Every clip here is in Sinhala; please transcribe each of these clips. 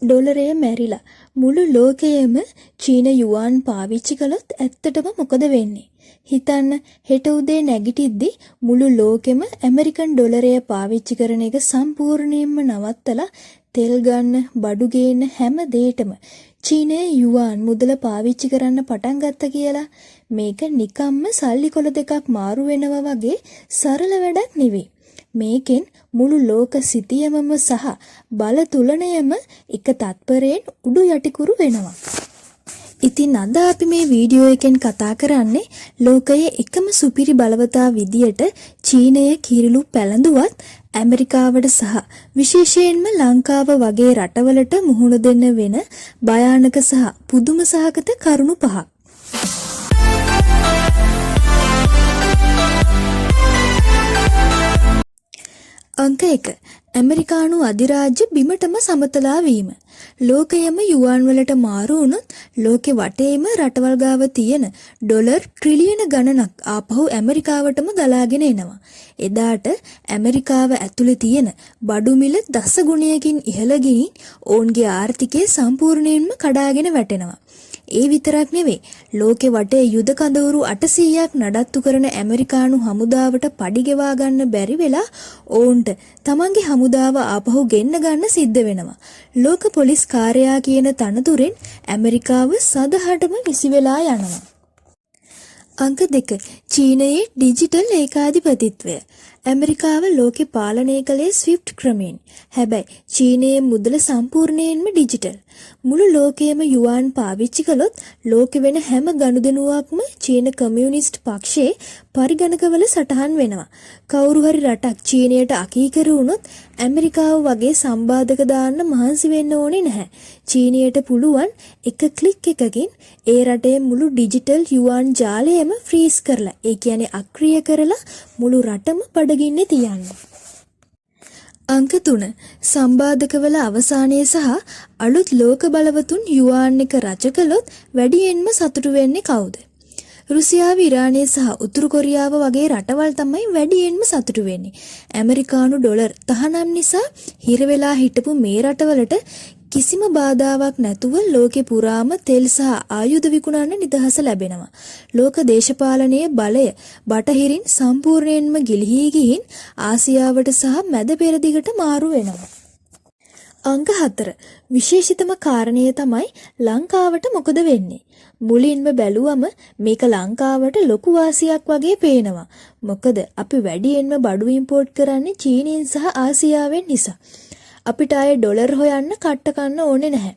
ඩොලරය මැරිලා මුළු ලෝකයේම චීන යුවාන් පාවිච්චි කළොත් ඇත්තටම මොකද වෙන්නේ? හිතන්න හෙට උදේ නැගිටිද්දි මුළු ලෝකෙම ඇමරිකන් ඩොලරය පාවිච්චි කරන එක සම්පූර්ණයෙන්ම නවත්තලා තෙල් ගන්න, බඩු ගේන්න හැම දෙයකම චීනයේ යුවාන් මුදල පාවිච්චි කරන්න පටන් ගත්තා කියලා. මේක නිකම්ම සල්ලි කොළ දෙකක් මාරු වෙනවා වගේ සරල වැඩක් නෙවෙයි. මේකෙන් මුළු ලෝක සිතියමම සහ බල තුලනයම එක තත්පරයෙන් උඩු යටිකුරු වෙනවා. ඉතින් අද අපි මේ වීඩියෝ එකෙන් කතා කරන්නේ ලෝකයේ එකම සුපිරි බලවතා විදියට චීනය කිරිලු පැලඳුවත් ඇමරිකාවට සහ විශේෂයෙන්ම ලංකාව වගේ රටවලට මුහුණ දෙන්න වෙන භයානක සහ පුදුම සහගත කරුණු පහක්. අංක 1. ඇමරිකානු අධිරාජ්‍ය බිමටම සමතලා වීම. ලෝකයේම යුවාන් වලට මාරු වුණොත් ලෝකෙ වටේම රටවල් ගාව තියෙන ඩොලර් ට්‍රිලියන ගණනක් ආපහු ඇමරිකාවටම ගලාගෙන එනවා. එදාට ඇමරිකාව ඇතුලේ තියෙන බඩු මිල දස ගුණයකින් ඉහළ ගිහින් ඔවුන්ගේ ආර්ථිකය සම්පූර්ණයෙන්ම කඩාගෙන වැටෙනවා. ඒ විතරක් නෙවෙයි ලෝකෙ වටේ යුද කඳවුරු 800ක් නඩත්තු කරන ඇමරිකානු හමුදාවට පඩි ගෙවා ගන්න බැරි වෙලා ඔවුන්ට තමන්ගේ හමුදාව ආපහු ගෙන්න ගන්න සිද්ධ වෙනවා. ලෝක පොලිස් කාර්යයා කියන තනතුරෙන් ඇමරිකාව සදහටම විසි වෙලා යනවා. අංක 2. චීනයේ ඩිජිටල් ඒකාධිපතිත්වය. ඇමරිකාව ලෝකෙ පාලනය කළේ ස්විෆ්ට් ක්‍රමයෙන්. හැබැයි චීනයේ මුදල සම්පූර්ණයෙන්ම ඩිජිටල්. මුළු ලෝකයේම යුවාන් පාවිච්චි කළොත් ලෝකෙ වෙන හැම ගනුදෙනුවක්ම චීන කමියුනිස්ට් පක්ෂයේ පරිගණකවල සටහන් වෙනවා. කවුරු හරි රටක් චීනයට අකීකරු වුණොත් ඇමරිකාව වගේ සම්බාධක දාන්න මහන්සි වෙන්න ඕනේ නැහැ. චීනයට පුළුවන් එක ක්ලික් එකකින් ඒ රටේ මුළු ඩිජිටල් යුවාන් ජාලයම ෆ්‍රීස් කරලා, ඒ කියන්නේ අක්‍රිය කරලා මුළු රටම බඩගින්නේ තියන්න. අංක 3. සම්බාධකවල අවසානය සහ අලුත් ලෝක බලවතුන් යුවාන් එක රච කළොත් වැඩියෙන්ම සතුටු වෙන්නේ කවුද? රුසියාව, ඉරානය සහ උතුරු කොරියාව වගේ රටවල් තමයි වැඩියෙන්ම සතුටු වෙන්නේ. ඇමරිකානු ඩොලර් තහනම් නිසා හිර වෙලා හිටපු මේ රටවලට කිසිම බාධාවක් නැතුව ලෝකෙ පුරාම තෙල් සහ ආයුධ විකුණන්න නිදහස ලැබෙනවා. ලෝක දේශපාලනයේ බලය බටහිරින් සම්පූර්ණයෙන්ම ගිලිහි ගිහින් ආසියාවට සහ මැද පෙරදිගට මාරු වෙනවා. අංක 4. විශේෂිතම කාරණය තමයි ලංකාවට මොකද වෙන්නේ? මුලින්ම බැලුවම මේක ලංකාවට ලොකු වාසියක් වගේ පේනවා. මොකද අපි වැඩියෙන්ම බඩු ඉම්පෝර්ට් කරන්නේ චීනයෙන් සහ ආසියාවෙන් නිසා. අපිට ආයේ ඩොලර් හොයන්න කට්ට කන්න ඕනේ නැහැ.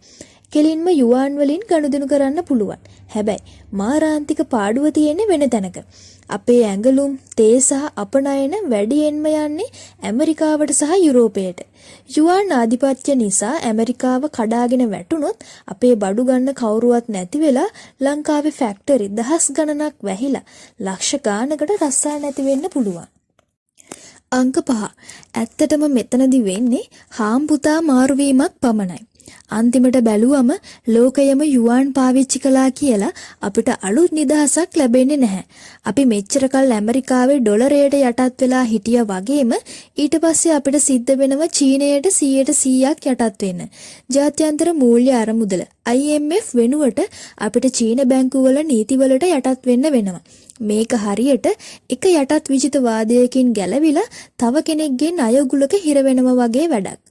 කෙලින්ම යුවාන් වලින් ගනුදෙනු කරන්න පුළුවන්. හැබැයි මාරාන්තික පාඩුව තියෙන්නේ වෙන තැනක. අපේ ඇඟලුම්, තේ සහ අපනයන වැඩියෙන්ම යන්නේ ඇමරිකාවට සහ යුරෝපයට. යුවාන් ආධිපත්‍ය නිසා ඇමරිකාව කඩාගෙන වැටුනොත් අපේ බඩු ගන්න කවුරුවත් නැති වෙලා ලංකාවේ ෆැක්ටරි දහස් ගණනක් වැහිලා ලක්ෂ ගානකට රස්සා නැති වෙන්න පුළුවන්. අංක 5. ඇත්තටම මෙතනදි වෙන්නේ හාම්පුතා මාරුවීමක් පමණයි. අන්තිමට බැලුවම ලෝකයම යුවාන් පාවිච්චි කළා කියලා අපිට අලුත් නිදහසක් ලැබෙන්නේ නැහැ. අපි මෙච්චර කල් ඇමරිකාවේ ඩොලරයට යටත් වෙලා හිටියා වගේම ඊට පස්සේ අපිට සිද්ධ වෙනවා චීනයට 100%ක් යටත් වෙන්න. ජාත්‍යන්තර මූල්‍ය අරමුදල IMF වෙනුවට අපිට චීන බැංකුවල නීතිවලට යටත් වෙන්න වෙනවා. මේක හරියට එක යටත් විජිත වාදයකින් ගැලවිලා තව කෙනෙක්ගේ ණය උගුලක හිර වෙනවා වගේ වැඩක්.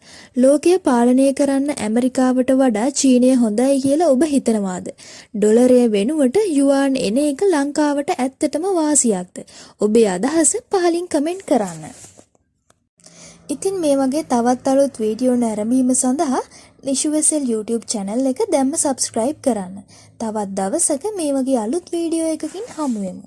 ලෝකය පාලනය කරන්න ඇමරිකාවට වඩා චීනය හොඳයි කියලා ඔබ හිතනවාද? ඩොලරය වෙනුවට යුවාන් එන එක ලංකාවට ඇත්තටම වාසියක්ද? ඔබේ අදහස පහලින් කමෙන්ට් කරන්න. ඉතින් මේ වගේ තවත් අලුත් වීඩියෝ නැරඹීම සඳහා නිෂුවසෙල් YouTube channel එක දැම්ම subscribe කරන්න. තවත් දවසක මේ වගේ අලුත් වීඩියෝ එකකින් හමු වෙමු.